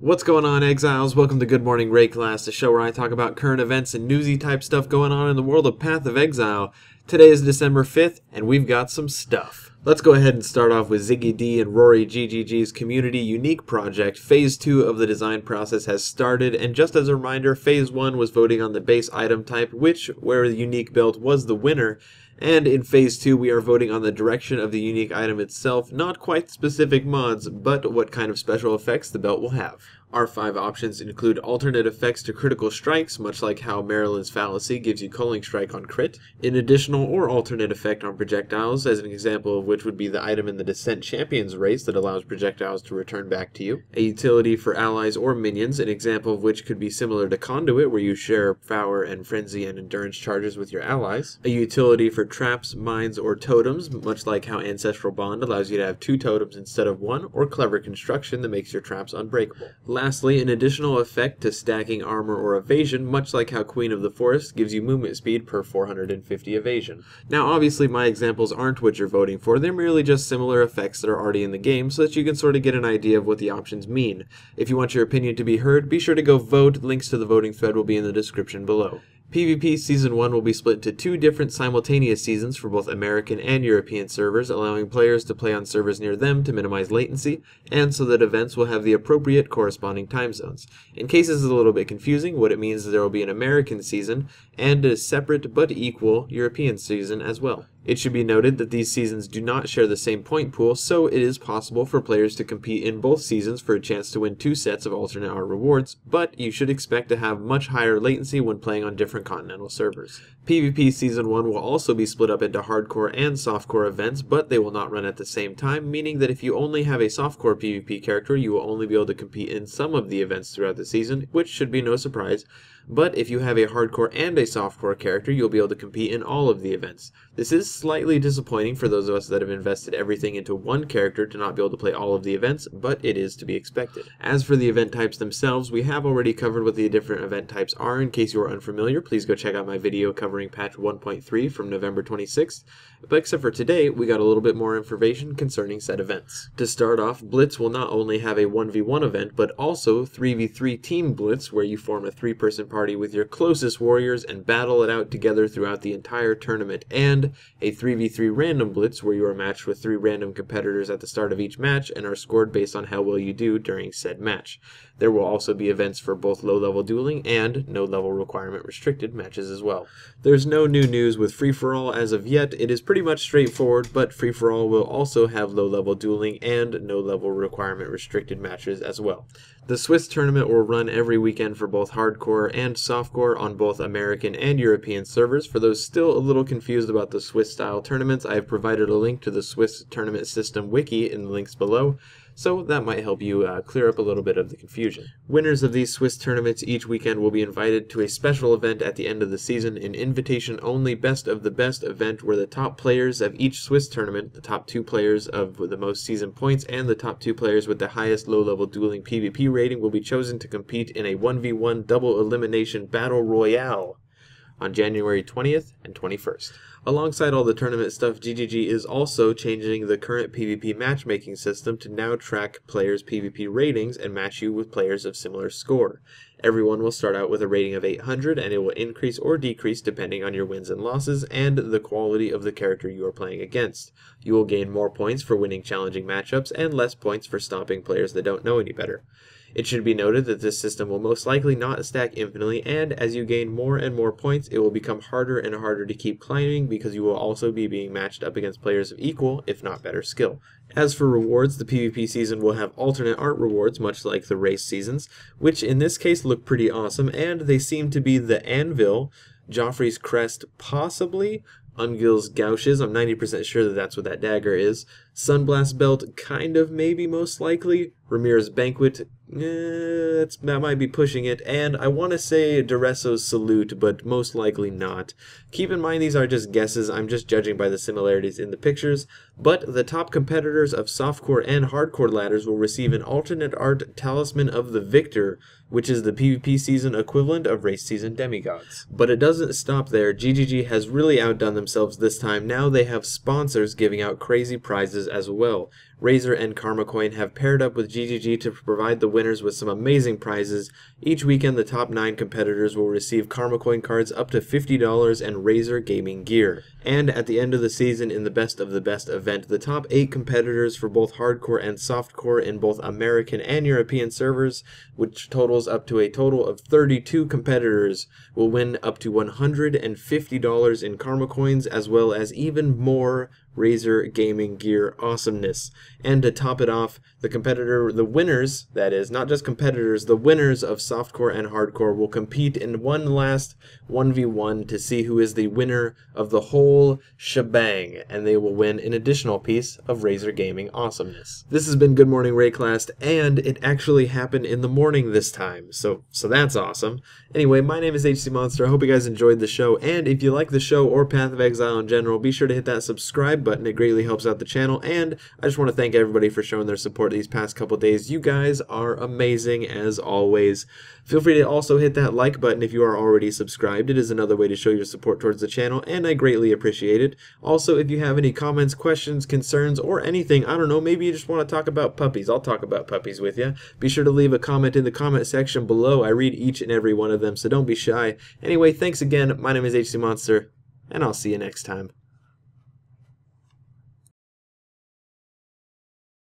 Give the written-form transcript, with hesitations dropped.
What's going on, exiles? Welcome to Good Morning Wraeclast, a show where I talk about current events and newsy type stuff going on in the world of Path of Exile. Today is December 5th, and we've got some stuff. Let's go ahead and start off with Ziggy D and Rory GGG's Community Unique project. Phase 2 of the design process has started, and just as a reminder, Phase 1 was voting on the base item type, where the unique belt was the winner. And in Phase 2, we are voting on the direction of the unique item itself, not quite specific mods, but what kind of special effects the belt will have. Our 5 options include alternate effects to critical strikes, much like how Maryland's Fallacy gives you Culling Strike on crit, an additional or alternate effect on projectiles, as an example of which would be the item in the Descent Champions race that allows projectiles to return back to you, a utility for allies or minions, an example of which could be similar to Conduit, where you share Power and Frenzy and Endurance charges with your allies, a utility for traps, mines, or totems, much like how Ancestral Bond allows you to have 2 totems instead of 1, or Clever Construction that makes your traps unbreakable. Lastly, an additional effect to stacking armor or evasion, much like how Queen of the Forest gives you movement speed per 450 evasion. Now obviously my examples aren't what you're voting for, they're merely just similar effects that are already in the game so that you can sort of get an idea of what the options mean. If you want your opinion to be heard, be sure to go vote. Links to the voting thread will be in the description below. PvP Season 1 will be split into 2 different simultaneous seasons for both American and European servers, allowing players to play on servers near them to minimize latency, and so that events will have the appropriate corresponding time zones. In case this is a little bit confusing, what it means is there will be an American season and a separate but equal European season as well. It should be noted that these seasons do not share the same point pool, so it is possible for players to compete in both seasons for a chance to win 2 sets of alternate art rewards, but you should expect to have much higher latency when playing on different continental servers. PvP Season 1 will also be split up into hardcore and softcore events, but they will not run at the same time, meaning that if you only have a softcore PvP character, you will only be able to compete in some of the events throughout the season, which should be no surprise. But if you have a hardcore and a softcore character, you'll be able to compete in all of the events. This is slightly disappointing for those of us that have invested everything into one character to not be able to play all of the events, but it is to be expected. As for the event types themselves, we have already covered what the different event types are. In case you are unfamiliar, please go check out my video covering patch 1.3 from November 26th. But except for today, we got a little bit more information concerning said events. To start off, Blitz will not only have a 1v1 event, but also 3v3 Team Blitz, where you form a 3-person party with your closest warriors and battle it out together throughout the entire tournament, and a 3v3 Random Blitz, where you are matched with 3 random competitors at the start of each match and are scored based on how well you do during said match. There will also be events for both low-level dueling and no-level requirement restricted matches as well. There's no new news with free-for-all as of yet. It is pretty much straightforward, but free-for-all will also have low-level dueling and no-level requirement restricted matches as well. The Swiss tournament will run every weekend for both hardcore and softcore on both American and European servers. For those still a little confused about the Swiss-style tournaments, I have provided a link to the Swiss tournament system wiki in the links below, so that might help you clear up a little bit of the confusion. Winners of these Swiss tournaments each weekend will be invited to a special event at the end of the season, an invitation-only best of the best event where the top players of each Swiss tournament, the top 2 players of the most season points, and the top 2 players with the highest low-level dueling PvP rating will be chosen to compete in a 1v1 double elimination battle royale on January 20th and 21st. Alongside all the tournament stuff, GGG is also changing the current PvP matchmaking system to now track players' PvP ratings and match you with players of similar score. Everyone will start out with a rating of 800, and it will increase or decrease depending on your wins and losses and the quality of the character you are playing against. You will gain more points for winning challenging matchups and less points for stopping players that don't know any better. It should be noted that this system will most likely not stack infinitely, and as you gain more and more points, it will become harder and harder to keep climbing because you will also be being matched up against players of equal, if not better, skill. As for rewards, the PvP season will have alternate art rewards, much like the race seasons, which in this case look pretty awesome, and they seem to be the Anvil, Joffrey's Crest possibly, Ungil's Gouches, I'm 90% sure that that's what that dagger is, Sunblast Belt kind of maybe most likely, Ramirez's Banquet, that might be pushing it, and I want to say Duresso's Salute, but most likely not. Keep in mind these are just guesses, I'm just judging by the similarities in the pictures, but the top competitors of softcore and hardcore ladders will receive an alternate art Talisman of the Victor, which is the PvP season equivalent of race season demigods. But it doesn't stop there. GGG has really outdone themselves this time. Now they have sponsors giving out crazy prizes as well. Razor and Karma Coin have paired up with GGG to provide the winners with some amazing prizes. Each weekend, the top 9 competitors will receive Karma Coin cards up to $50 and Razor gaming gear. And at the end of the season, in the Best of the Best event, the top 8 competitors for both hardcore and softcore in both American and European servers, which totals up to a total of 32 competitors, will win up to $150 in Karma Coins, as well as even more Razor gaming gear awesomeness. And to top it off, the winners, that is, not just competitors, the winners of softcore and hardcore will compete in one last 1v1 to see who is the winner of the whole shebang, and they will win an additional piece of Razor gaming awesomeness. This has been Good Morning Wraeclast, and it actually happened in the morning this time, so that's awesome. Anyway, my name is HC Monster. I hope you guys enjoyed the show, and if you like the show or Path of Exile in general, be sure to hit that subscribe button. It greatly helps out the channel, and I just want to thank everybody for showing their support these past couple days. You guys are amazing as always. Feel free to also hit that like button if you are already subscribed. It is another way to show your support towards the channel, and I greatly appreciate it. Also, if you have any comments, questions, concerns, or anything, I don't know, maybe you just want to talk about puppies. I'll talk about puppies with you. Be sure to leave a comment in the comment section below. I read each and every one of them, so don't be shy. Anyway, thanks again. My name is HC Monster, and I'll see you next time.